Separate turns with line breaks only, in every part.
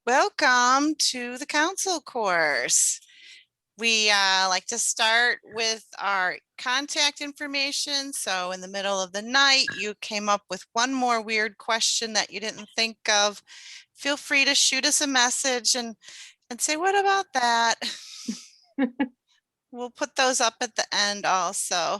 Welcome to the council course. We like to start with our contact information. So in the middle of the night, you came up with one more weird question that you didn't think of. Feel free to shoot us a message and say, what about that? We'll put those up at the end also.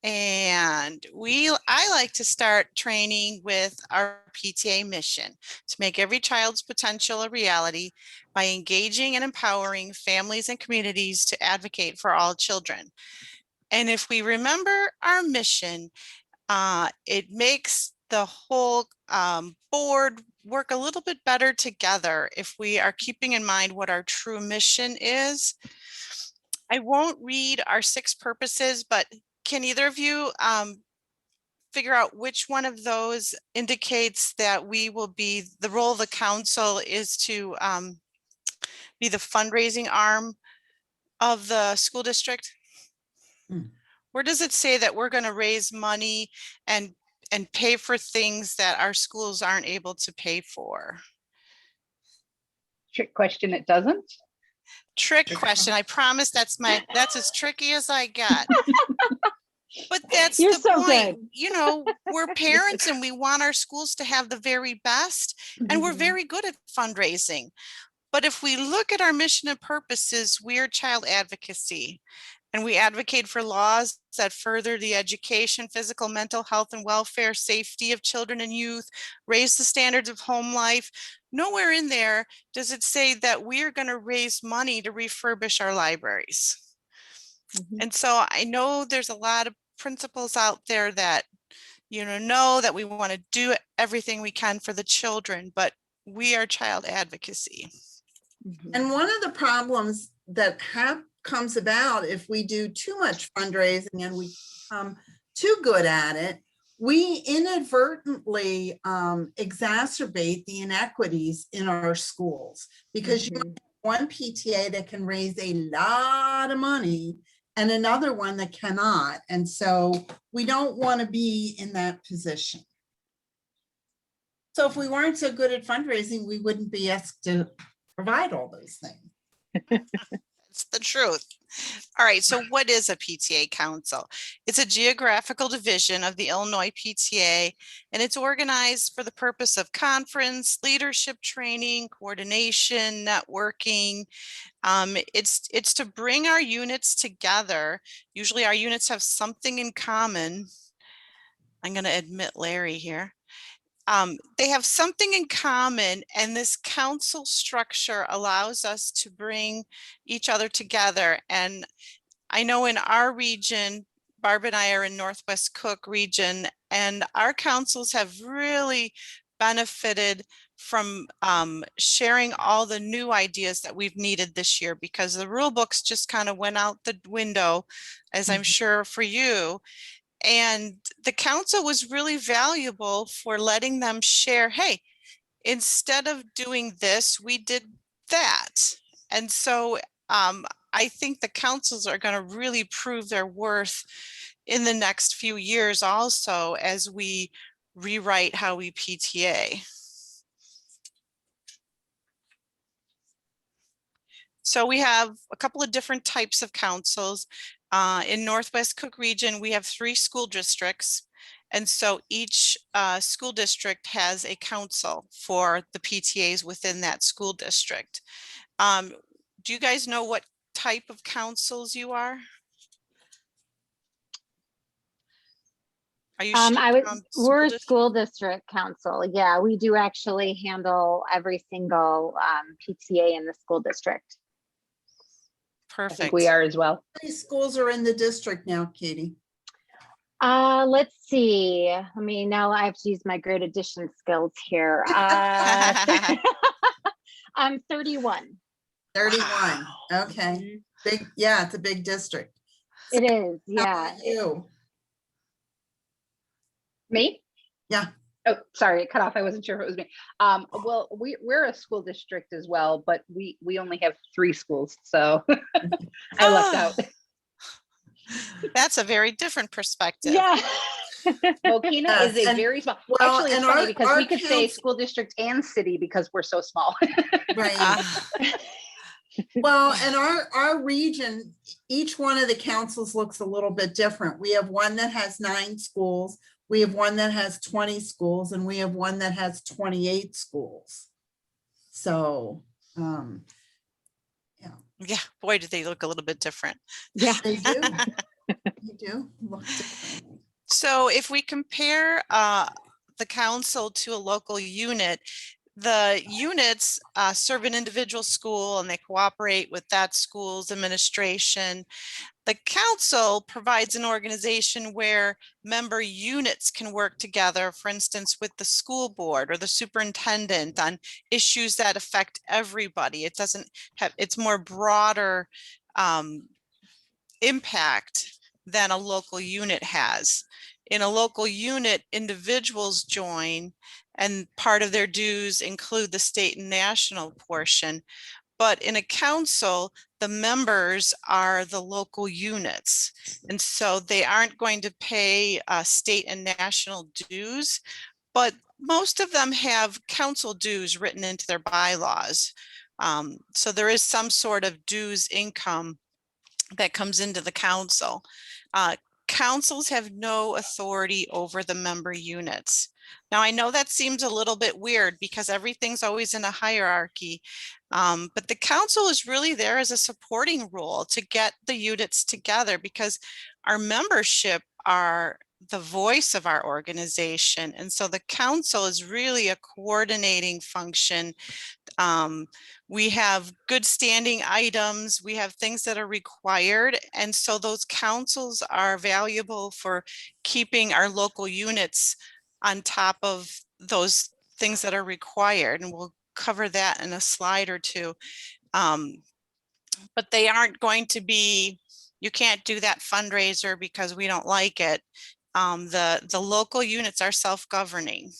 And I like to start training with our PTA mission to make every child's potential a reality by engaging and empowering families and communities to advocate for all children. And if we remember our mission, it makes the whole board work a little bit better together if we are keeping in mind what our true mission is. I won't read our 6 purposes, but can either of you figure out which one of those indicates that we will be, the role of the council is to be the fundraising arm of the school district? Where does it say that we're going to raise money and pay for things that our schools aren't able to pay for?
Trick question, it doesn't.
Trick question. I promise that's as tricky as I get. But that's
You're
the
so
point.
good.
You know, we're parents and we want our schools to have the very best, and we're very good at fundraising. But if we look at our mission and purposes, we are child advocacy, and we advocate for laws that further the education, physical, mental health, and welfare, safety of children and youth, raise the standards of home life. Nowhere in there does it say that we are going to raise money to refurbish our libraries. And so I know there's a lot of principals out there that, know that we want to do everything we can for the children, but we are child advocacy.
And one of the problems that comes about if we do too much fundraising and we become too good at it, we inadvertently exacerbate the inequities in our schools, because you have one PTA that can raise a lot of money and another one that cannot. And so we don't want to be in that position. So if we weren't so good at fundraising, we wouldn't be asked to provide all those things.
That's the truth. All right, so what is a PTA council? It's a geographical division of the Illinois PTA, and it's organized for the purpose of conference, leadership training, coordination, networking. It's to bring our units together. Usually our units have something in common. I'm going to admit Larry here. They have something in common, and this council structure allows us to bring each other together. And I know in our region, Barb and I are in Northwest Cook region, and our councils have really benefited from sharing all the new ideas that we've needed this year, because the rule books just kind of went out the window, as I'm sure for you. And the council was really valuable for letting them share, hey, instead of doing this, we did that. And so I think the councils are going to really prove their worth in the next few years also, as we rewrite how we PTA. So we have a couple of different types of councils. In Northwest Cook region, we have 3 school districts. And so each school district has a council for the PTAs within that school district. Do you guys know what type of councils you are? Are you
we're a school district council. Yeah, we do actually handle every single PTA in the school district.
Perfect.
I think we are as well.
How many schools are in the district now, Katie?
Let's see. Now I have to use my great addition skills here. I'm 31.
31. Wow. Okay. Big. Yeah, it's a big district.
It is. Yeah.
How about you?
Me?
Yeah.
Oh, sorry, it cut off. I wasn't sure if it was me. Well, we're a school district as well, but we only have 3 schools, so I left out.
That's a very different perspective.
Yeah.
Mokina is
Yes,
a
and-
very small,
well,
actually, it's
and
funny
our-
because
our
we could say
council-
school district and city because we're so small.
Right.
Ah,
Well, and our region, each one of the councils looks a little bit different. We have one that has 9 schools. We have one that has 20 schools, and we have one that has 28 schools. So,
yeah, boy, do they look a little bit different.
Yeah.
they do. They do look different.
So if we compare the council to a local unit, the units serve an individual school and they cooperate with that school's administration. The council provides an organization where member units can work together, for instance, with the school board or the superintendent on issues that affect everybody. It doesn't have, it's more broader impact than a local unit has. In a local unit, individuals join and part of their dues include the state and national portion. But in a council, the members are the local units. And so they aren't going to pay state and national dues, but most of them have council dues written into their bylaws. So there is some sort of dues income that comes into the council. Councils have no authority over the member units. Now, I know that seems a little bit weird because everything's always in a hierarchy, but the council is really there as a supporting role to get the units together because our membership are the voice of our organization. And so the council is really a coordinating function. We have good standing items, we have things that are required. And so those councils are valuable for keeping our local units on top of those things that are required. And we'll cover that in a slide or two. But they aren't going to be, you can't do that fundraiser because we don't like it. The local units are self-governing.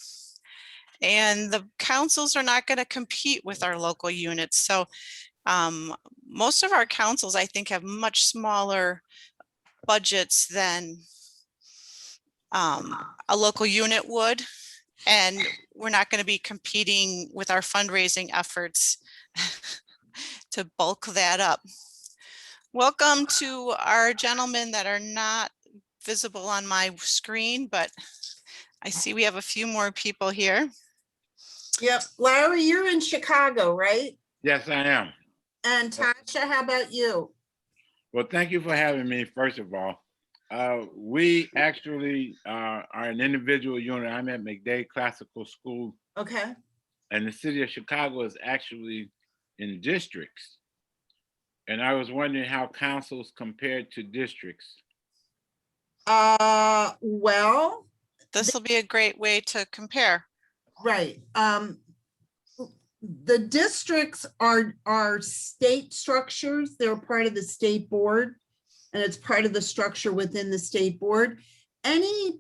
And the councils are not going to compete with our local units. So most of our councils, I think, have much smaller budgets than a local unit would. And we're not going to be competing with our fundraising efforts to bulk that up. Welcome to our gentlemen that are not visible on my screen, but I see we have a few more people here.
Yep. Larry, you're in Chicago, right?
Yes, I am.
And Tasha, how about you?
Well, thank you for having me, first of all. We actually are an individual unit. I'm at McDade Classical School,
Okay.
and the city of Chicago is actually in districts. And I was wondering how councils compared to districts.
Well,
This will be a great way to compare.
right. The districts are state structures. They're part of the state board, and it's part of the structure within the state board. Any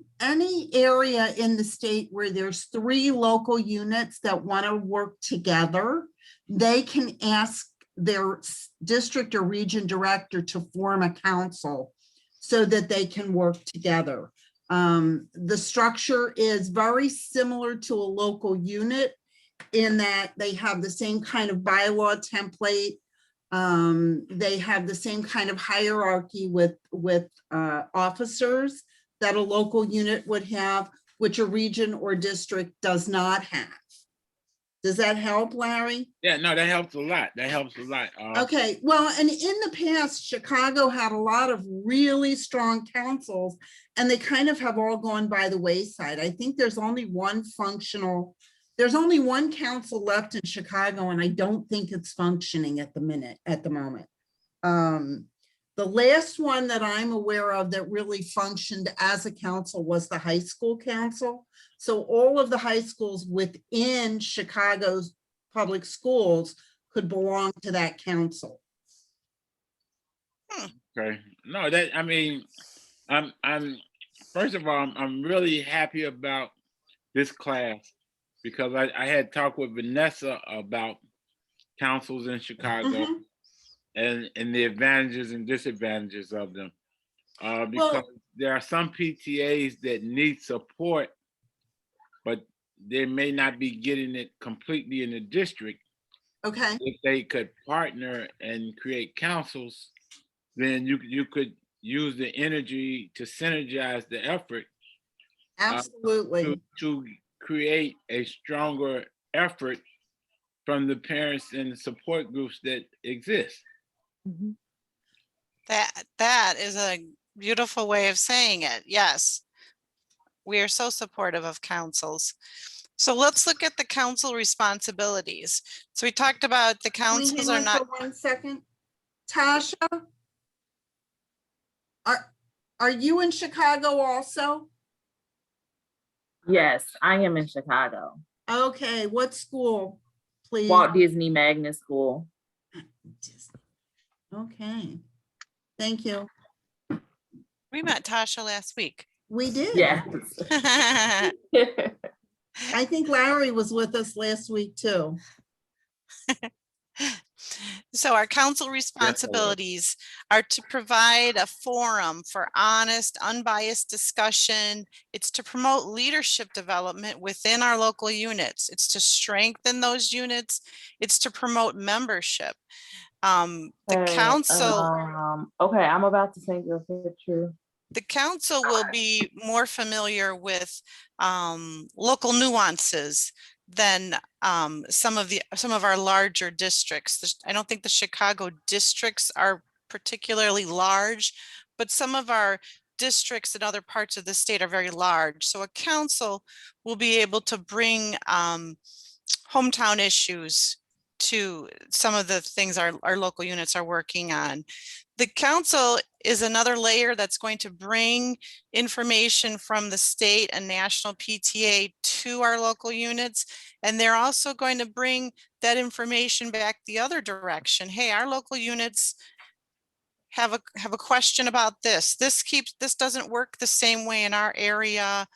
area in the state where there's 3 local units that want to work together, they can ask their district or region director to form a council so that they can work together. The structure is very similar to a local unit in that they have the same kind of bylaw template. They have the same kind of hierarchy with officers that a local unit would have, which a region or district does not have. Does that help, Larry?
Yeah, no, that helps a lot. That helps a lot.
Okay, well, and in the past, Chicago had a lot of really strong councils, and they kind of have all gone by the wayside. I think there's only one council left in Chicago, and I don't think it's functioning at the moment. The last one that I'm aware of that really functioned as a council was the high school council. So all of the high schools within Chicago's public schools could belong to that council.
Okay. No, that, I mean, I'm first of all, I'm really happy about this class because I had talked with Vanessa about councils in Chicago
Mhm.
and the advantages and disadvantages of them. because there are some PTAs that need support, but they may not be getting it completely in the district.
Okay,
If they could partner and create councils, then you could use the energy to synergize the effort
absolutely.
to create a stronger effort from the parents and the support groups that exist.
Mhm.
That is a beautiful way of saying it. Yes. We are so supportive of councils. So let's look at the council responsibilities. So we talked about the
Can we
councils
hang
are
on
not,
for 1 second? Tasha? Are you in Chicago also?
Yes, I am in Chicago.
Okay, what school, please?
Walt Disney Magnet School.
Okay, thank you.
we met Tasha last week.
We did.
Yes.
I think Larry was with us last week too.
So our council responsibilities are to provide a forum for honest, unbiased discussion. It's to promote leadership development within our local units. It's to strengthen those units. It's to promote membership. The
Okay,
council,
okay, I'm about to send you a picture.
the council will be more familiar with local nuances than some of our larger districts. I don't think the Chicago districts are particularly large, but some of our districts in other parts of the state are very large. So a council will be able to bring hometown issues to some of the things our local units are working on. The council is another layer that's going to bring information from the state and national PTA to our local units. And they're also going to bring that information back the other direction. Hey, our local units have a question about this. This doesn't work the same way in our area.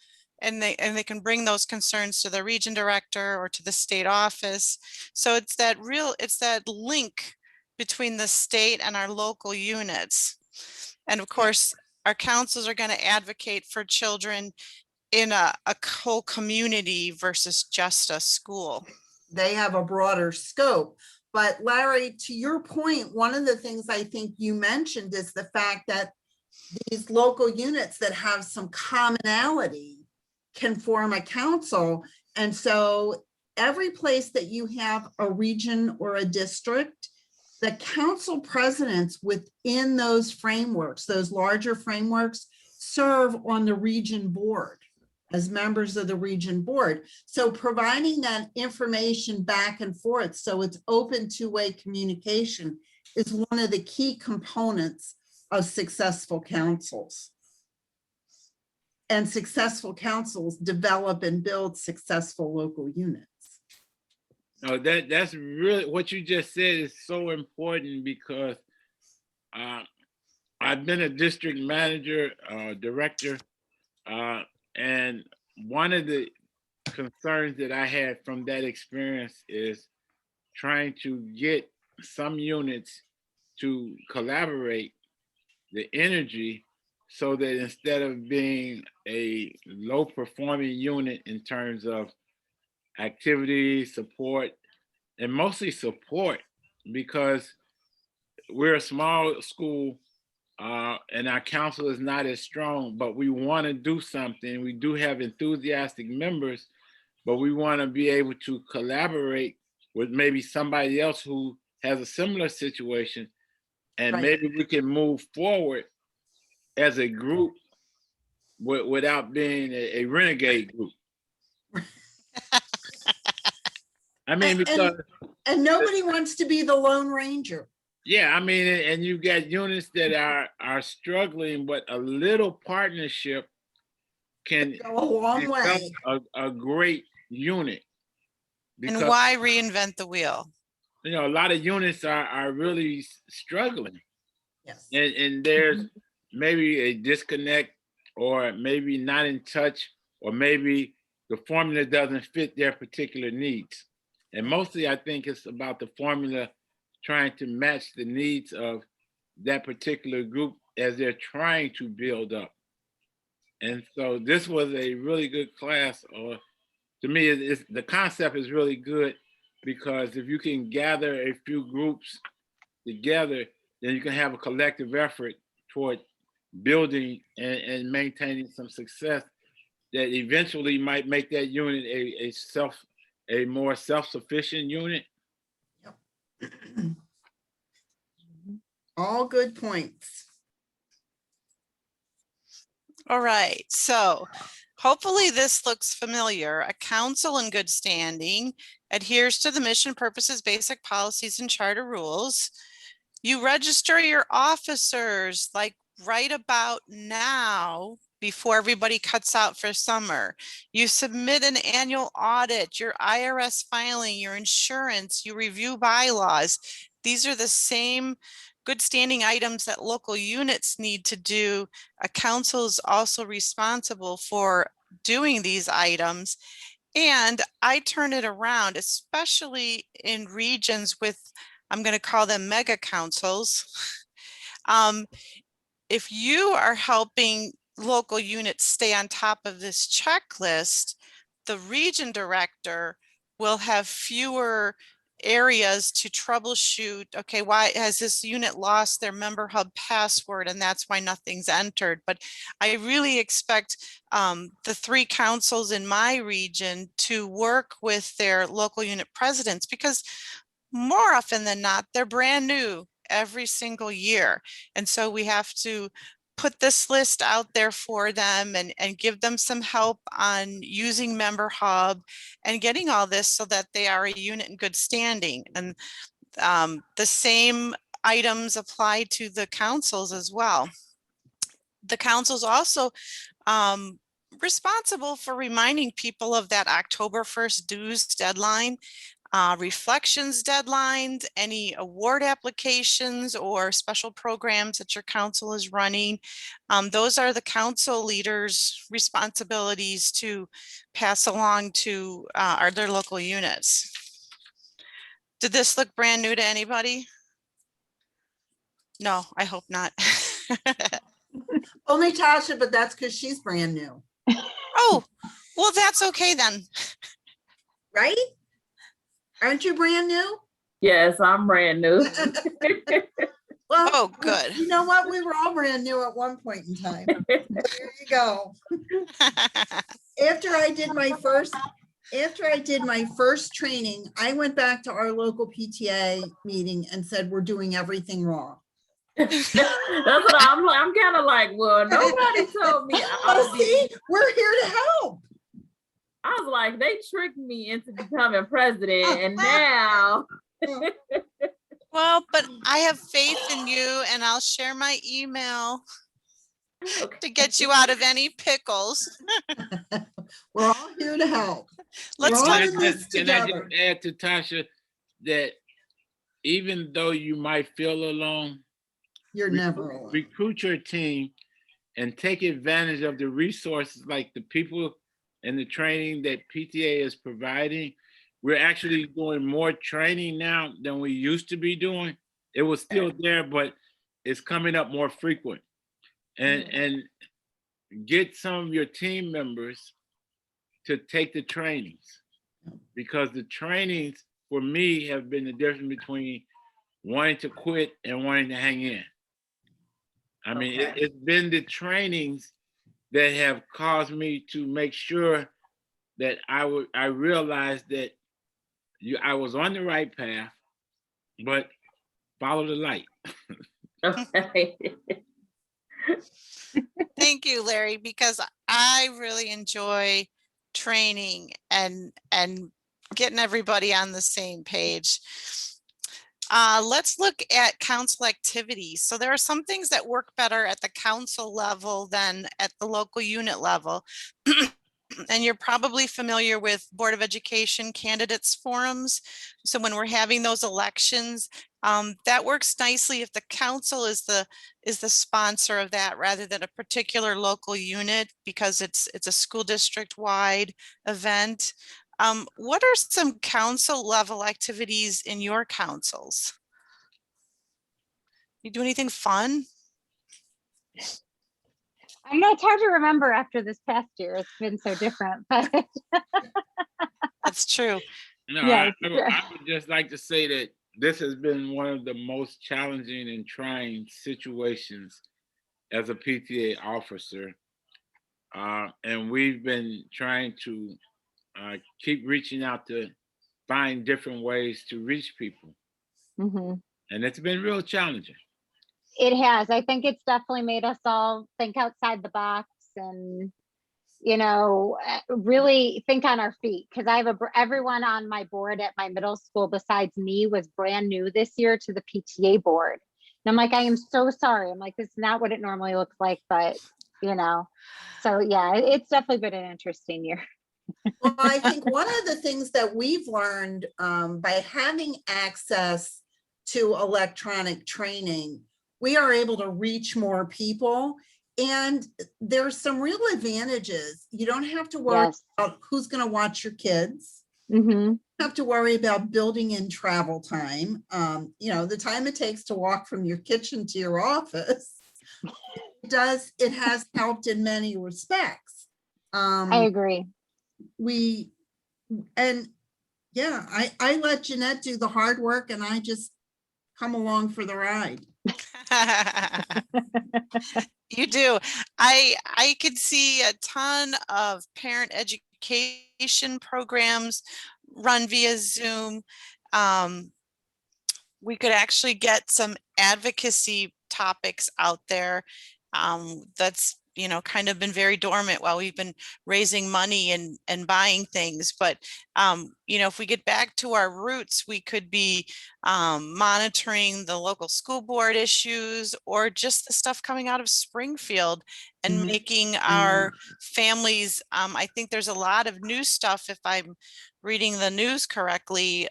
And they can bring those concerns to the region director or to the state office. So it's that link between the state and our local units. And of course, our councils are going to advocate for children in a whole community versus just a school.
They have a broader scope. But Larry, to your point, one of the things I think you mentioned is the fact that these local units that have some commonality can form a council. And so every place that you have a region or a district, the council presidents within those frameworks, those larger frameworks, serve on the region board as members of the region board. So providing that information back and forth, so it's open two-way communication, is one of the key components of successful councils. And successful councils develop and build successful local units.
No, that's really what you just said is so important because I've been a district manager, director, and one of the concerns that I had from that experience is trying to get some units to collaborate the energy so that instead of being a low performing unit in terms of activity, support, and mostly support, because we're a small school and our council is not as strong, but we want to do something. We do have enthusiastic members, but we want to be able to collaborate with maybe somebody else who has a similar situation, and
Right.
maybe we can move forward as a group without being a renegade group. I mean, because
And nobody wants to be the Lone Ranger.
yeah, I mean, and you got units that are struggling, but a little partnership can
Go a long way.
become a great unit.
And
Because
why reinvent the wheel?
you know, a lot of units are really struggling,
Yes.
and there's maybe a disconnect, or maybe not in touch, or maybe the formula doesn't fit their particular needs. And mostly, I think it's about the formula trying to match the needs of that particular group as they're trying to build up. And so this was a really good class, or to me, the concept is really good, because if you can gather a few groups together, then you can have a collective effort toward building and maintaining some success that eventually might make that unit a more self-sufficient unit.
All good points.
All right, so hopefully this looks familiar. A council in good standing adheres to the mission, purposes, basic policies, and charter rules. You register your officers like right about now before everybody cuts out for summer. You submit an annual audit, your IRS filing, your insurance, you review bylaws. These are the same good standing items that local units need to do. A council is also responsible for doing these items. And I turn it around, especially in regions with, I'm going to call them mega councils. If you are helping local units stay on top of this checklist, the region director will have fewer areas to troubleshoot. Okay, why has this unit lost their member hub password, and that's why nothing's entered? But I really expect the 3 councils in my region to work with their local unit presidents, because more often than not, they're brand new every single year. And so we have to put this list out there for them and give them some help on using Member Hub and getting all this so that they are a unit in good standing. And the same items apply to the councils as well. The council's also responsible for reminding people of that October 1st dues deadline, reflections deadlines, any award applications or special programs that your council is running. Those are the council leaders' responsibilities to pass along to their local units. Did this look brand new to anybody? No, I hope not.
Only Tasha, but that's because she's brand new,
Oh, well, that's okay then.
right? Aren't you brand new?
Yes, I'm brand new.
Well,
Oh, good.
You know what? We were all brand new at one point in time. There you go. After I did my first training, I went back to our local PTA meeting and said, we're doing everything wrong.
That's what I'm kind of like, well, nobody told me.
Oh, see, we're here to help.
I was like, they tricked me into becoming president, and now.
Well, but I have faith in you, and I'll share my email to get you out of any pickles.
We're all here to help.
Let's
We're all
talk.
in this
Can I
together.
just add to Tasha that even though you might feel alone,
You're never alone.
recruit your team and take advantage of the resources like the people and the training that PTA is providing. We're actually doing more training now than we used to be doing. It was still there, but it's coming up more frequent. And get some of your team members to take the trainings, because the trainings for me have been the difference between wanting to quit and wanting to hang in. I mean,
Okay.
it's been the trainings that have caused me to make sure that I realized that I was on the right path, but follow the light.
Okay.
Thank you, Larry, because I really enjoy training and getting everybody on the same page. Let's look at council activities. So there are some things that work better at the council level than at the local unit level. And you're probably familiar with Board of Education candidates forums. So when we're having those elections, that works nicely if the council is the sponsor of that rather than a particular local unit, because it's a school district wide event. What are some council level activities in your councils? You do anything fun?
I know it's hard to remember after this past year. It's been so different, but
That's true.
No,
Yes.
I would just like to say that this has been one of the most challenging and trying situations as a PTA officer. And we've been trying to keep reaching out to find different ways to reach people.
Mhm.
And it's been real challenging.
It has. I think it's definitely made us all think outside the box and, really think on our feet. Because everyone on my board at my middle school besides me was brand new this year to the PTA board. And I'm like, I am so sorry. I'm like, this is not what it normally looks like, but so yeah, it's definitely been an interesting year.
Well, I think one of the things that we've learned by having access to electronic training, we are able to reach more people. And there's some real advantages. You don't have to worry
Yes.
about who's going to watch your kids.
Hmm.
You don't have to worry about building in travel time. The time it takes to walk from your kitchen to your office. It has helped in many respects.
I agree.
I let Jeanette do the hard work and I just come along for the ride.
You do. I could see a ton of parent education programs run via Zoom. We could actually get some advocacy topics out there. That's kind of been very dormant while we've been raising money and buying things. But if we get back to our roots, we could be monitoring the local school board issues or just the stuff coming out of Springfield and
Mhm.
making our families. I think there's a lot of new stuff, if I'm reading the news correctly,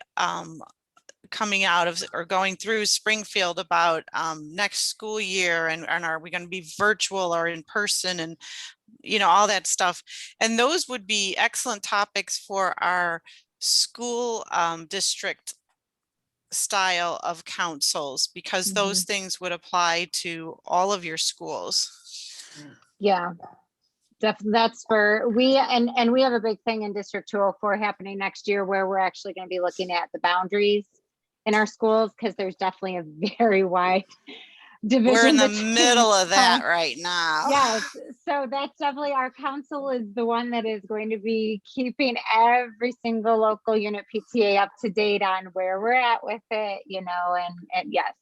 coming out of or going through Springfield about next school year and are we going to be virtual or in person and all that stuff. And those would be excellent topics for our school district style of councils, because those things would apply to all of your schools.
Yeah. That's for we and we have a big thing in District 204 happening next year where we're actually going to be looking at the boundaries in our schools, because there's definitely a very wide division.
We're in the
between
middle of that
council.
right now.
Yes, so that's definitely our council is the one that is going to be keeping every single local unit PTA up to date on where we're at with it, and yes.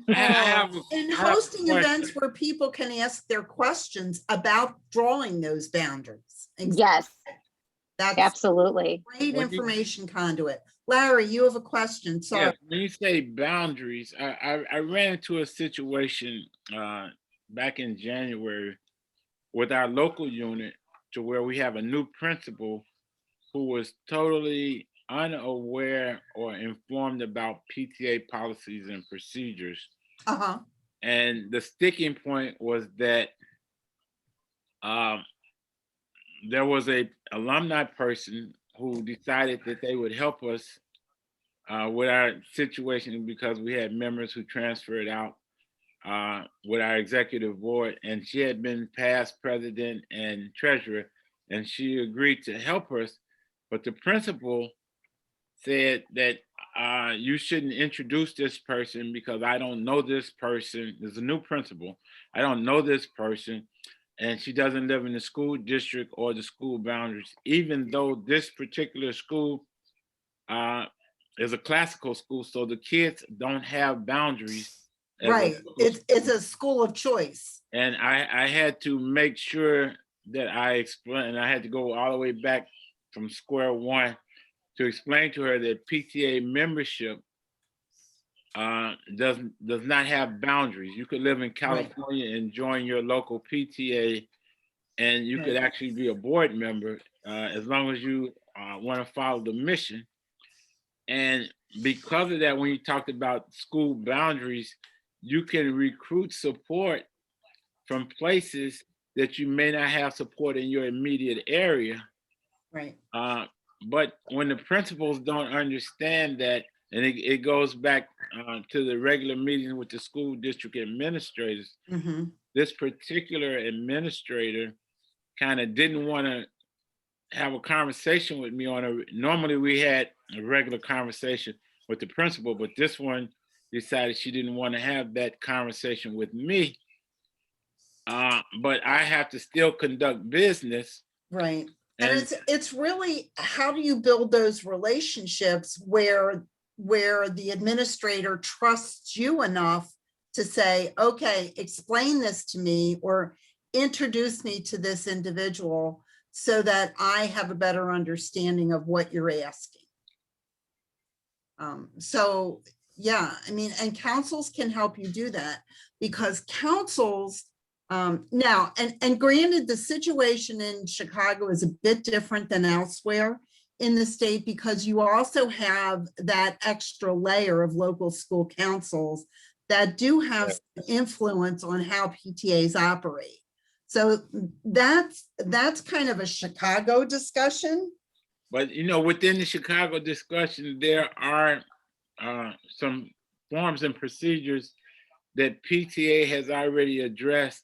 I have
And
I have a
hosting
question.
events where people can ask their questions about drawing those boundaries.
Yes,
That's
absolutely.
great
When you-
information conduit. Larry, you have a question. Sorry.
Yes, when you say boundaries, I ran into a situation back in January with our local unit to where we have a new principal who was totally unaware or informed about PTA policies and procedures.
Uh-huh.
And the sticking point was that there was a alumni person who decided that they would help us with our situation because we had members who transferred out with our executive board, and she had been past president and treasurer, and she agreed to help us. But the principal said that you shouldn't introduce this person because I don't know this person. There's a new principal. I don't know this person. And she doesn't live in the school district or the school boundaries, even though this particular school is a classical school. So the kids don't have boundaries. as a
Right.
local
It's a school of choice.
And I had to make sure that I explained, and I had to go all the way back from square one to explain to her that PTA membership does not have boundaries. You could live in California and join your local PTA, and you could actually be a board member as long as you want to follow the mission. And because of that, when you talked about school boundaries, you can recruit support from places that you may not have support in your immediate area.
Right.
But when the principals don't understand that and it goes back to the regular meeting with the school district administrators.
Mhm.
This particular administrator kind of didn't want to have a conversation with me on a, normally we had a regular conversation with the principal, but this one decided she didn't want to have that conversation with me. But I have to still conduct business.
Right. And
And
it's really, how do you build those relationships where the administrator trusts you enough to say, okay, explain this to me or introduce me to this individual so that I have a better understanding of what you're asking. So yeah, I mean, and councils can help you do that because councils now, and granted, the situation in Chicago is a bit different than elsewhere in the state because you also have that extra layer of local school councils that do have some influence on how PTAs operate. So that's kind of a Chicago discussion.
but you know, within the Chicago discussion, there are some forms and procedures that PTA has already addressed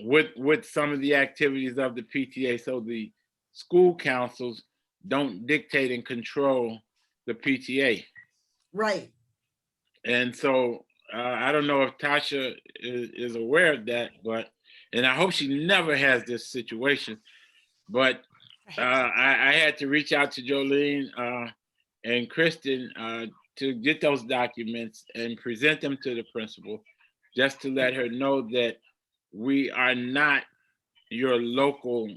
with some of the activities of the PTA. So the school councils don't dictate and control the PTA.
Right.
And so I don't know if Tasha is aware of that, but, and I hope she never has this situation, but I had to reach out to Jolene and Kristen to get those documents and present them to the principal, just to let her know that we are not your local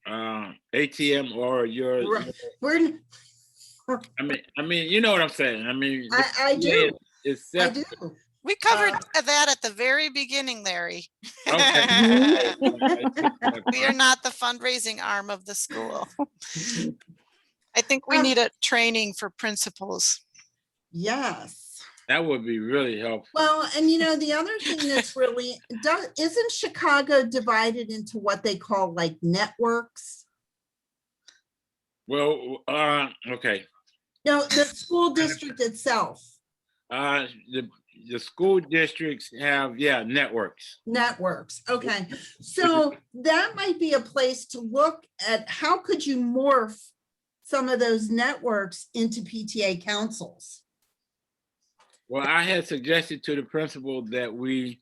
ATM or your.
Right. We're,
I mean, you know what I'm saying. I mean, the
I do.
PTA is
I
separate.
do.
We covered that at the very beginning, Larry.
Okay.
We are not the fundraising arm of the school. I think we need a training for principals.
Yes.
That would be really helpful.
Well, and you know, the other thing that's really, isn't Chicago divided into what they call like networks?
Well, okay.
No, the school district itself,
The school districts have, networks.
networks. Okay. So that might be a place to look at how could you morph some of those networks into PTA councils?
Well, I had suggested to the principal that we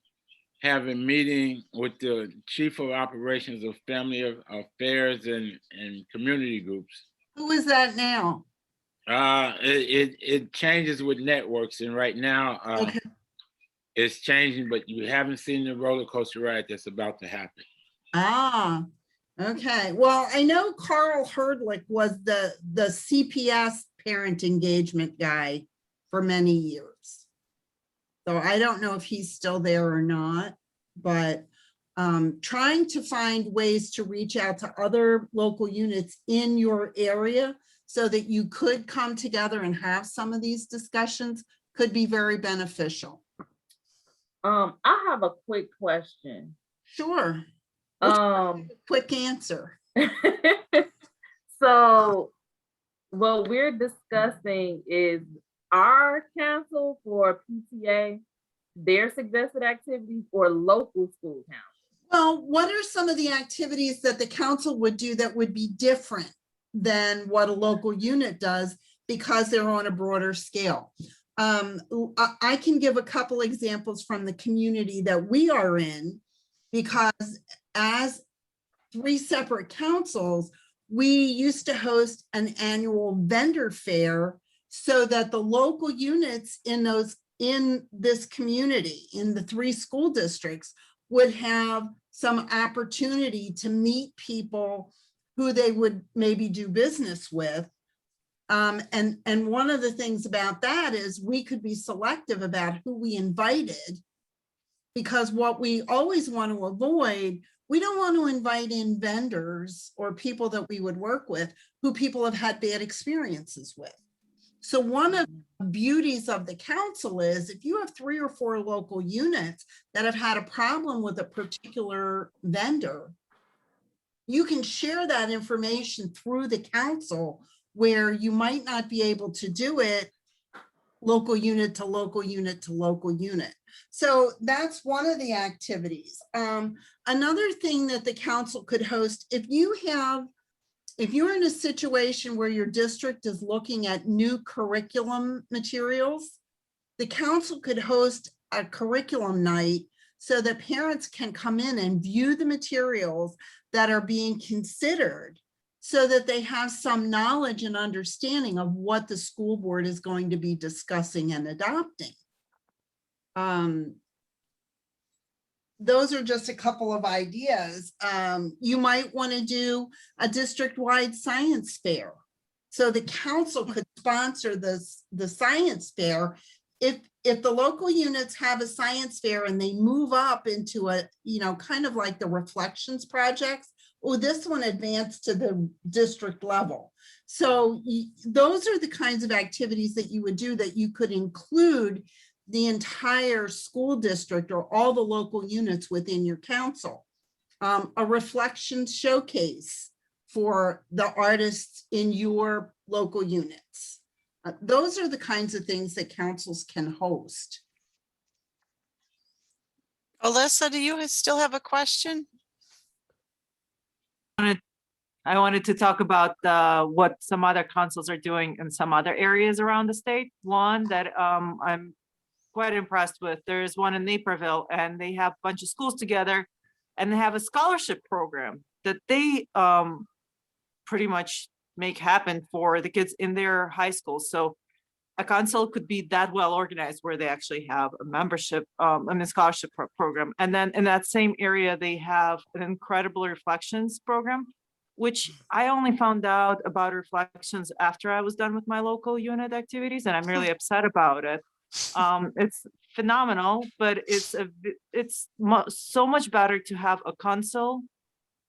have a meeting with the chief of operations of family affairs and community groups.
Who is that now?
It changes with networks, and right now
Okay.
it's changing, but you haven't seen the roller coaster ride that's about to happen.
Ah, okay. Well, I know Carl Herdlick was the CPS parent engagement guy for many years. So I don't know if he's still there or not, but trying to find ways to reach out to other local units in your area so that you could come together and have some of these discussions could be very beneficial.
I have a quick question.
Sure. Quick answer.
So what we're discussing is our council for PTA, their suggested activities, or local school council?
Well, what are some of the activities that the council would do that would be different than what a local unit does because they're on a broader scale? I can give a couple examples from the community that we are in, because as 3 separate councils, we used to host an annual vendor fair so that the local units in this community, in the 3 school districts, would have some opportunity to meet people who they would maybe do business with. And one of the things about that is we could be selective about who we invited, because what we always want to avoid, we don't want to invite in vendors or people that we would work with who people have had bad experiences with. So one of the beauties of the council is if you have 3 or 4 local units that have had a problem with a particular vendor, you can share that information through the council where you might not be able to do it local unit to local unit to local unit. So that's one of the activities. Another thing that the council could host, if you're in a situation where your district is looking at new curriculum materials, the council could host a curriculum night so that parents can come in and view the materials that are being considered so that they have some knowledge and understanding of what the school board is going to be discussing and adopting. Those are just a couple of ideas. You might want to do a district-wide science fair. So the council could sponsor the science fair. If the local units have a science fair and they move up into a, kind of like the reflections projects, oh, this one advanced to the district level. So those are the kinds of activities that you would do that you could include the entire school district or all the local units within your council. A reflection showcase for the artists in your local units. Those are the kinds of things that councils can host.
Alyssa, do you still have a question?
I wanted to talk about what some other councils are doing in some other areas around the state. One that I'm quite impressed with. There's one in Naperville, and they have a bunch of schools together, and they have a scholarship program that they pretty much make happen for the kids in their high school. So a council could be that well organized where they actually have a membership, scholarship program. And then in that same area, they have an incredible reflections program, which I only found out about reflections after I was done with my local unit activities, and I'm really upset about it. It's phenomenal, but it's so much better to have a council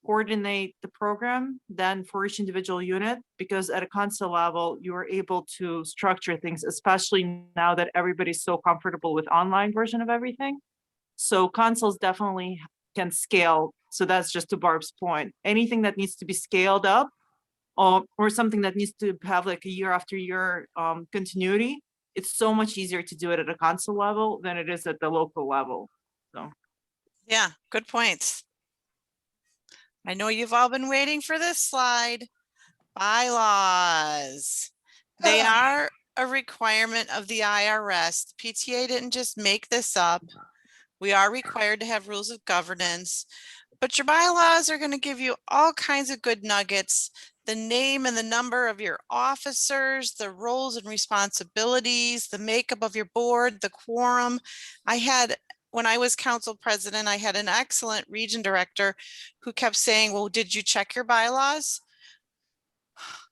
coordinate the program than for each individual unit, because at a council level, you are able to structure things, especially now that everybody's so comfortable with online version of everything. So councils definitely can scale. So that's just to Barb's point. Anything that needs to be scaled up or something that needs to have like a year after year continuity, it's so much easier to do it at a council level than it is at the local level. So
Yeah, good points. I know you've all been waiting for this slide. Bylaws. They are a requirement of the IRS. The PTA didn't just make this up. We are required to have rules of governance, but your bylaws are going to give you all kinds of good nuggets. The name and the number of your officers, the roles and responsibilities, the makeup of your board, the quorum. When I was council president, I had an excellent region director who kept saying, well, did you check your bylaws?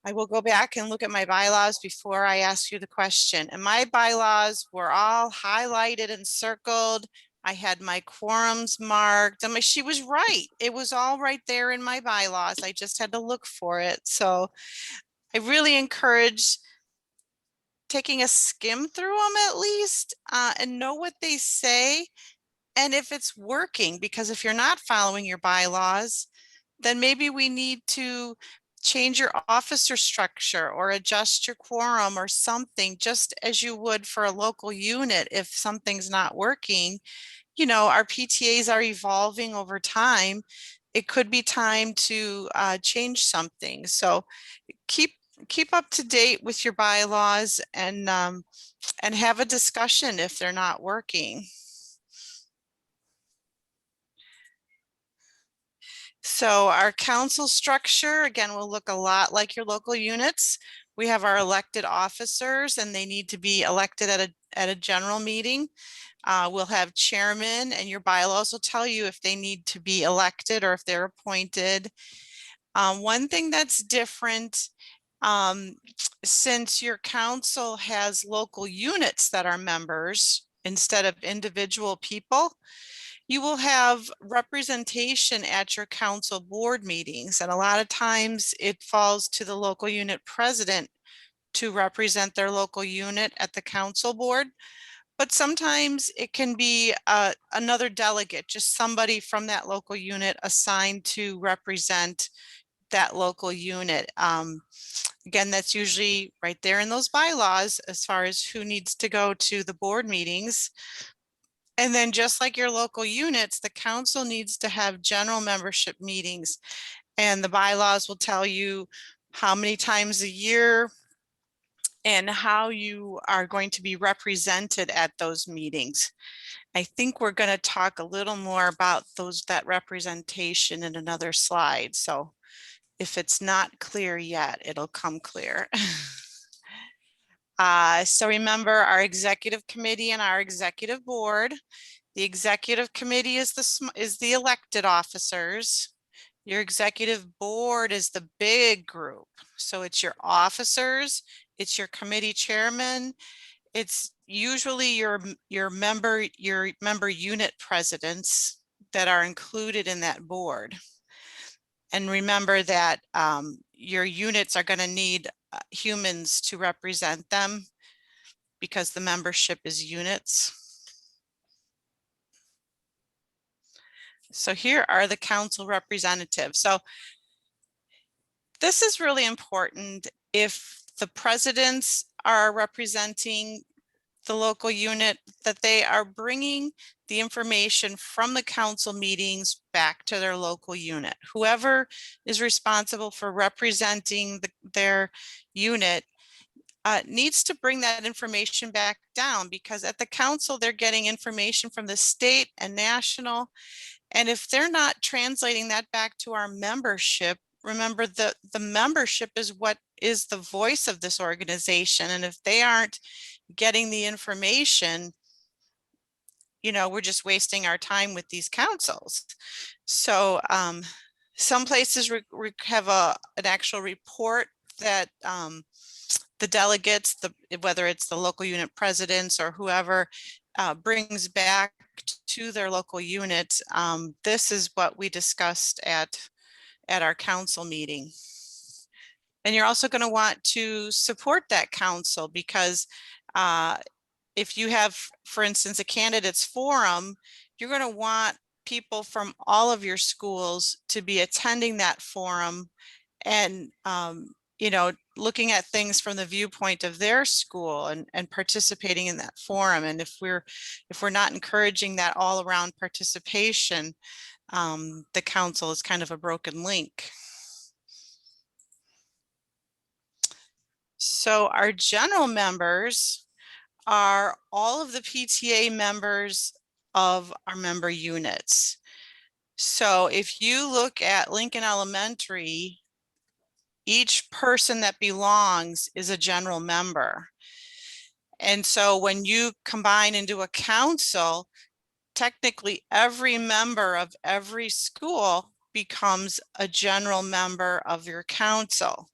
I will go back and look at my bylaws before I ask you the question. And my bylaws were all highlighted and circled. I had my quorums marked. She was right. It was all right there in my bylaws. I just had to look for it. So I really encourage taking a skim through them at least and know what they say. And if it's working, because if you're not following your bylaws, then maybe we need to change your officer structure or adjust your quorum or something, just as you would for a local unit. If something's not working, our PTAs are evolving over time. It could be time to change something. So keep up to date with your bylaws and have a discussion if they're not working. So our council structure, again, will look a lot like your local units. We have our elected officers, and they need to be elected at a general meeting. We'll have chairman, and your bylaws will tell you if they need to be elected or if they're appointed. One thing that's different, since your council has local units that are members instead of individual people, you will have representation at your council board meetings. And a lot of times it falls to the local unit president to represent their local unit at the council board. But sometimes it can be another delegate, just somebody from that local unit assigned to represent that local unit. Again, that's usually right there in those bylaws as far as who needs to go to the board meetings. And then just like your local units, the council needs to have general membership meetings. And the bylaws will tell you how many times a year and how you are going to be represented at those meetings. I think we're going to talk a little more about that representation in another slide. So if it's not clear yet, it'll come clear. So remember our executive committee and our executive board. The executive committee is the elected officers. Your executive board is the big group. So it's your officers, it's your committee chairman, it's usually your member unit presidents that are included in that board. And remember that your units are going to need humans to represent them because the membership is units. So here are the council representatives. So this is really important. If the presidents are representing the local unit, that they are bringing the information from the council meetings back to their local unit. Whoever is responsible for representing their unit needs to bring that information back down, because at the council, they're getting information from the state and national. And if they're not translating that back to our membership, remember the membership is what is the voice of this organization. And if they aren't getting the information, you know, we're just wasting our time with these councils. So some places have an actual report that the delegates, whether it's the local unit presidents or whoever, brings back to their local unit. This is what we discussed at our council meeting. And you're also going to want to support that council, because if you have, for instance, a candidates forum, you're going to want people from all of your schools to be attending that forum and, you know, looking at things from the viewpoint of their school and participating in that forum. And if we're not encouraging that all around participation, the council is kind of a broken link. So our general members are all of the PTA members of our member units. So if you look at Lincoln Elementary, each person that belongs is a general member. And so when you combine into a council, technically every member of every school becomes a general member of your council.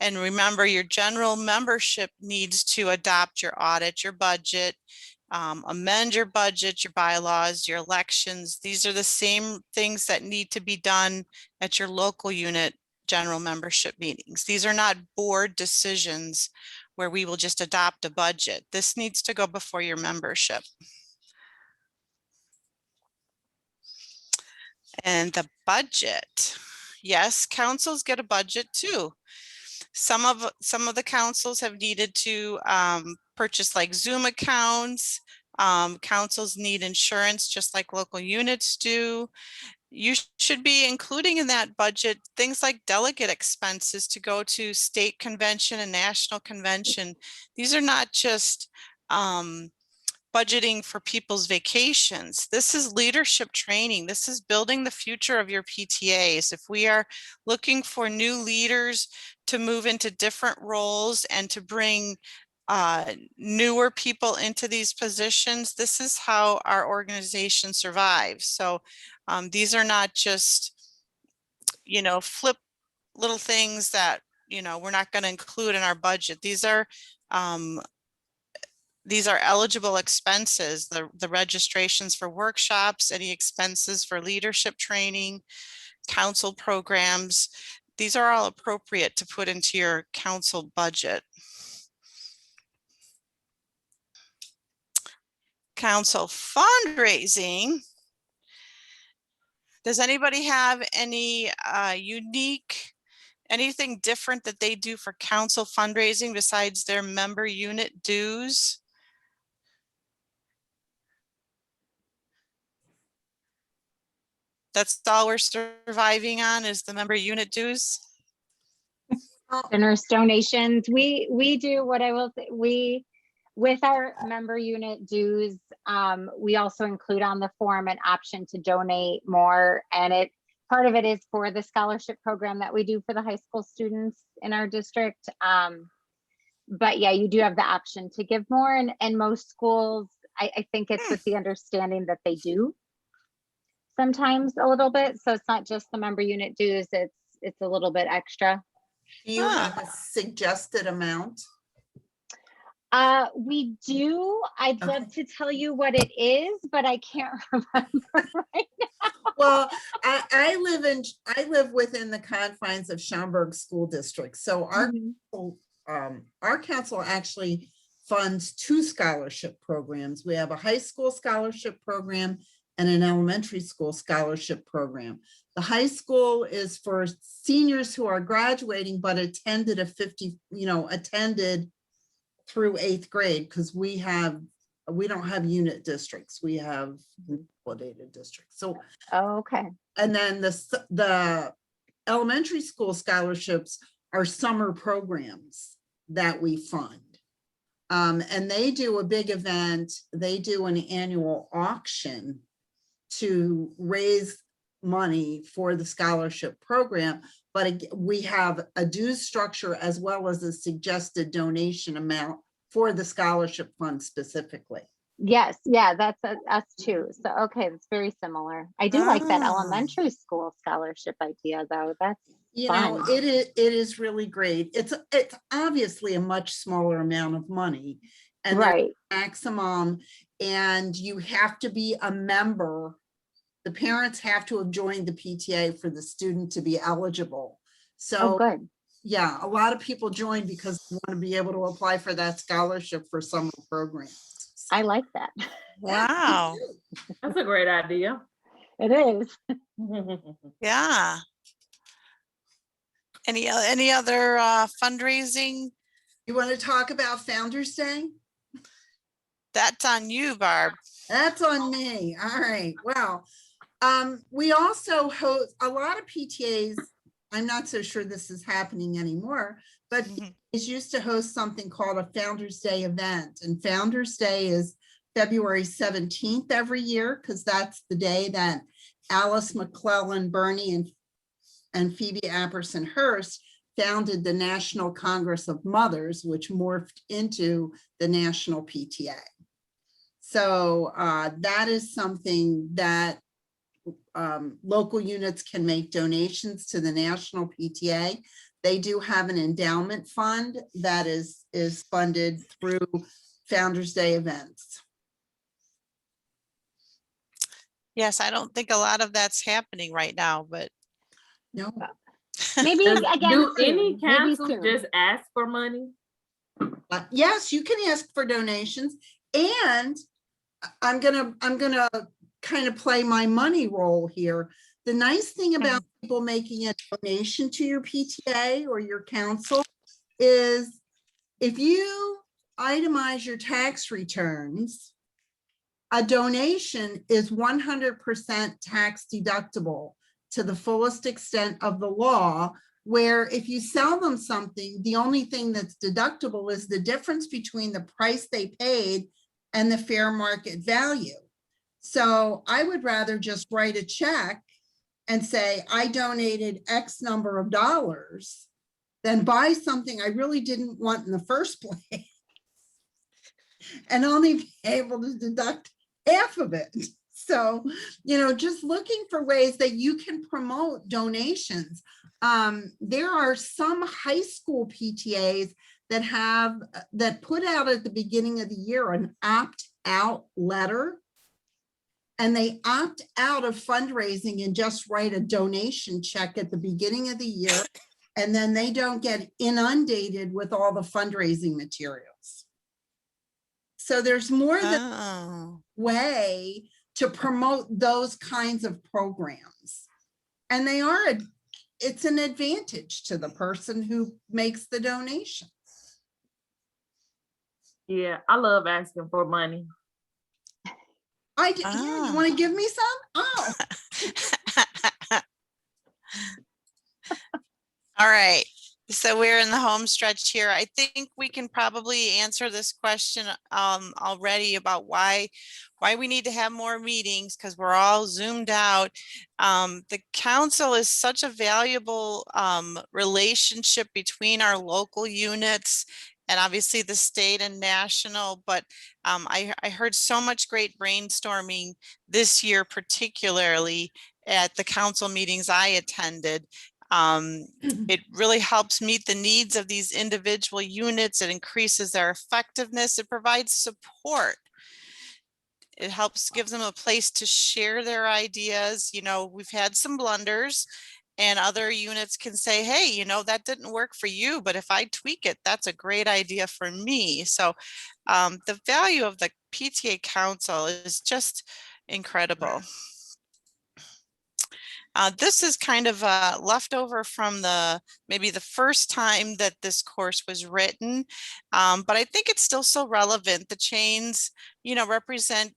And remember, your general membership needs to adopt your audit, your budget, amend your budget, your bylaws, your elections. These are the same things that need to be done at your local unit general membership meetings. These are not board decisions where we will just adopt a budget. This needs to go before your membership. And the budget. Yes, councils get a budget too. Some of the councils have needed to purchase like Zoom accounts. Councils need insurance just like local units do. You should be including in that budget things like delegate expenses to go to state convention and national convention. These are not just budgeting for people's vacations. This is leadership training. This is building the future of your PTAs. If we are looking for new leaders to move into different roles and to bring newer people into these positions, this is how our organization survives. So these are not just, you know, flip little things that, you know, we're not going to include in our budget. These are eligible expenses, the registrations for workshops, any expenses for leadership training, council programs. These are all appropriate to put into your council budget. Council fundraising. Does anybody have any unique anything different that they do for council fundraising besides their member unit dues? That's all we're surviving on is the member unit dues?
Generous donations. We do what I will say, with our member unit dues, we also include on the form an option to donate more. And part of it is for the scholarship program that we do for the high school students in our district. But yeah, you do have the option to give more, and most schools, I think it's with the understanding that they do sometimes a little bit. So it's not just the member unit dues, it's a little bit extra.
Do you have a suggested amount?
We do. I'd
Okay.
love to tell you what it is, but I can't remember right now.
Well, I live within the confines of Schaumburg School District. So our council actually funds 2 scholarship programs. We have a high school scholarship program and an elementary school scholarship program. The high school is for seniors who are graduating, but attended attended through 8th grade, because we don't have unit districts. We have consolidated districts. So,
Oh, okay.
and then the elementary school scholarships are summer programs that we fund. And they do a big event. They do an annual auction to raise money for the scholarship program. But we have a dues structure as well as a suggested donation amount for the scholarship fund specifically.
Yes, yeah, that's us too. So, okay, that's very similar. I do like that
Ah.
elementary school scholarship idea, though. That's
You know,
fun.
it is really great. It's obviously a much smaller amount of money. And there's
Right.
maximum, and you have to be a member. The parents have to have joined the PTA for the student to be eligible.
Oh,
So
good.
yeah, a lot of people join because they want to be able to apply for that scholarship for summer programs.
I like that.
Wow.
That's a great idea.
It is.
Yeah. Any other fundraising?
You want to talk about Founder's Day?
That's on you, Barb.
That's on me. All right. Well, we also host a lot of PTAs. I'm not so sure this is happening anymore, but
Mhm.
PTAs used to host something called a Founder's Day event. And Founder's Day is February 17th every year, because that's the day that Alice McClellan Burney and Phoebe Apperson Hearst founded the National Congress of Mothers, which morphed into the National PTA. So that is something that local units can make donations to the National PTA. They do have an endowment fund that is funded through Founder's Day events.
Yes, I don't think a lot of that's happening right now, but
No,
Maybe
Does-
again.
Do
soon.
any
Maybe
council
soon.
just ask for money?
yes, you can ask for donations, and I'm gonna kind of play my money role here. The nice thing about people making a donation to your PTA or your council is if you itemize your tax returns, a donation is 100% tax deductible to the fullest extent of the law, where if you sell them something, the only thing that's deductible is the difference between the price they paid and the fair market value. So I would rather just write a check and say, I donated X number of dollars than buy something I really didn't want in the first place and only be able to deduct half of it. So, just looking for ways that you can promote donations. There are some high school PTAs that put out at the beginning of the year an opt-out letter. And they opt out of fundraising and just write a donation check at the beginning of the year. And then they don't get inundated with all the fundraising materials. So there's more than
oh,
way to promote those kinds of programs. And they are it's an advantage to the person who makes the donation.
Yeah, I love asking for money.
Yeah, you want to give me some? Oh,
All right, so we're in the home stretch here. I think we can probably answer this question already about why we need to have more meetings, because we're all zoomed out. The council is such a valuable relationship between our local units and obviously the state and national, but I heard so much great brainstorming this year, particularly at the council meetings I attended. It really helps meet the needs of these individual units. It increases their effectiveness. It provides support. It helps, gives them a place to share their ideas. You know, we've had some blunders and other units can say, hey, you know, that didn't work for you, but if I tweak it, that's a great idea for me. So the value of the PTA council is just incredible. This is kind of leftover from maybe the first time that this course was written, but I think it's still so relevant. The chains, you know, represent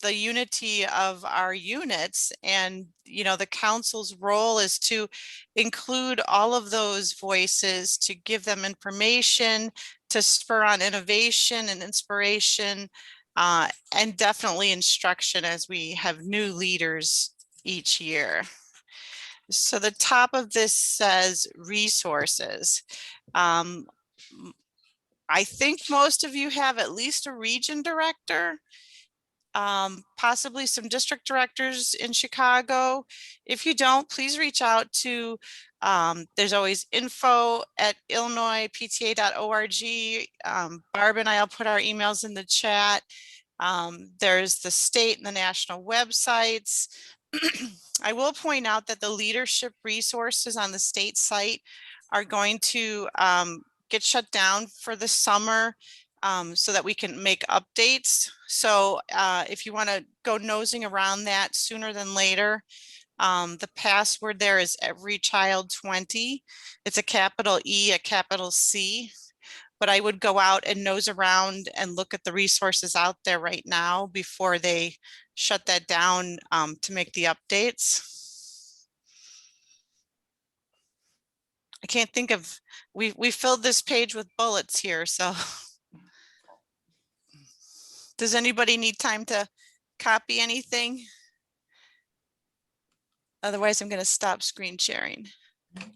the unity of our units, and you know, the council's role is to include all of those voices, to give them information, to spur on innovation and inspiration, and definitely instruction as we have new leaders each year. So the top of this says resources. I think most of you have at least a region director, possibly some district directors in Chicago. If you don't, please reach out to, there's always info@illinoispta.org. Barb and I'll put our emails in the chat. There's the state and the national websites. I will point out that the leadership resources on the state site are going to get shut down for the summer, so that we can make updates. So if you want to go nosing around that sooner than later, the password there is EveryChild20. It's a capital E, a capital C. But I would go out and nose around and look at the resources out there right now before they shut that down to make the updates. I can't think of, we filled this page with bullets here, so. Does anybody need time to copy anything? Otherwise, I'm going to stop screen sharing.
okay.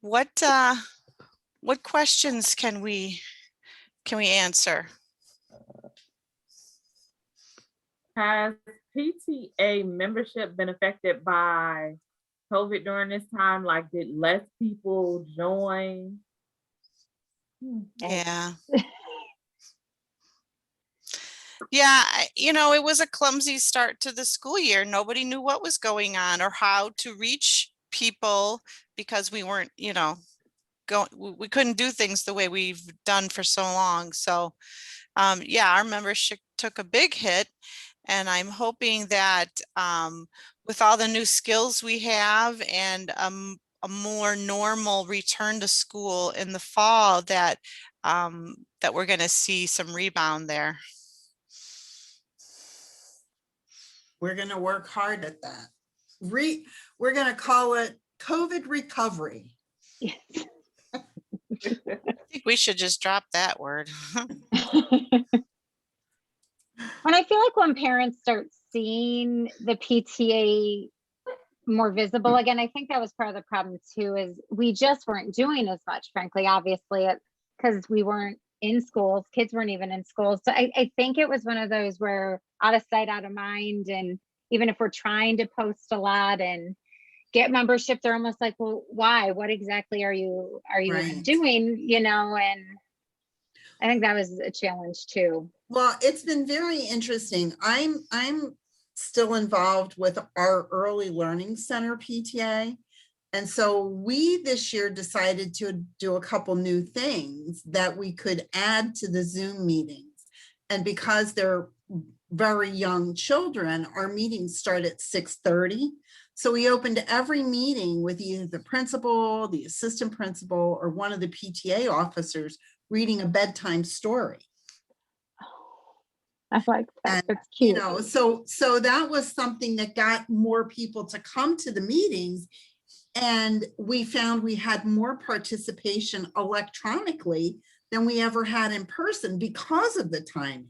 What questions can we answer?
Has PTA membership been affected by COVID during this time? Like, did less people join?
Yeah. Yeah, you know, it was a clumsy start to the school year. Nobody knew what was going on or how to reach people because we weren't, you know, we couldn't do things the way we've done for so long. So yeah, our membership took a big hit, and I'm hoping that with all the new skills we have and a more normal return to school in the fall, that that we're going to see some rebound there.
We're going to work hard at that. We're going to call it COVID recovery.
Yes.
I think we should just drop that word.
And I feel like when parents start seeing the PTA more visible again, I think that was part of the problem too, is we just weren't doing as much, frankly, obviously, because we weren't in schools, kids weren't even in schools. So I think it was one of those where out of sight, out of mind. And even if we're trying to post a lot and get membership, they're almost like, well, why? What exactly are you
Right.
doing? You know, and I think that was a challenge too.
Well, it's been very interesting. I'm still involved with our Early Learning Center PTA. And so we this year decided to do a couple new things that we could add to the Zoom meetings. And because they're very young children, our meetings start at 6:30. So we opened every meeting with either the principal, the assistant principal, or one of the PTA officers reading a bedtime story.
I like that.
And,
That's
You
cute.
know, so that was something that got more people to come to the meetings. And we found we had more participation electronically than we ever had in person because of the timing.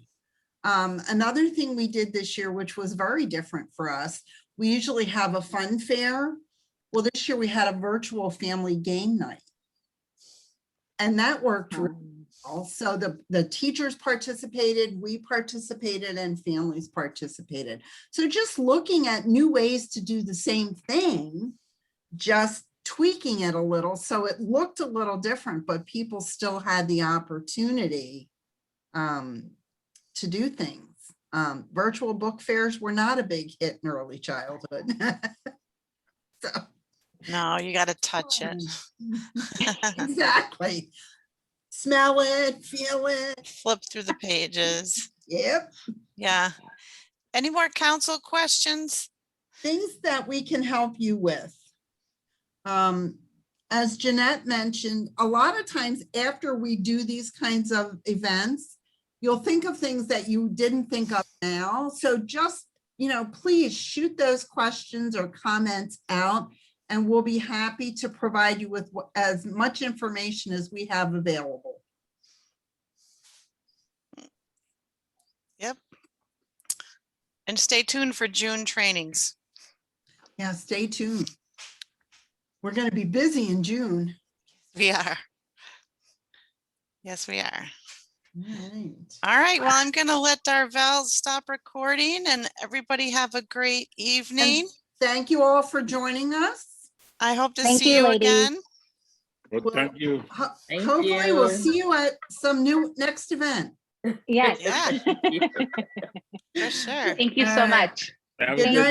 Another thing we did this year, which was very different for us, we usually have a fun fair. Well, this year we had a virtual family game night. And that worked really well. So the teachers participated, we participated, and families participated. So just looking at new ways to do the same thing, just tweaking it a little so it looked a little different, but people still had the opportunity to do things. Virtual book fairs were not a big hit in early childhood. So,
No, you got to touch it.
exactly. Smell it, feel it.
Flip through the pages.
Yep.
Yeah. Any more council questions?
Things that we can help you with. As Jeanette mentioned, a lot of times after we do these kinds of events, you'll think of things that you didn't think of now. So just, please shoot those questions or comments out, and we'll be happy to provide you with as much information as we have available.
Yep. And stay tuned for June trainings.
Yeah, stay tuned. We're going to be busy in June.
We are. Yes, we are.
All right.
All right. Well, I'm going to let Darvel stop recording, and everybody have a great evening.
Thank you all for joining us.
I hope to
Thank
see
you,
you
ladies.
again.
Well, thank you.
Thank
Hopefully we'll
you.
see you at some new next event.
Yes.
Yeah,
Thank you.
for sure.
Thank you so much.
Have a
Good
good
night.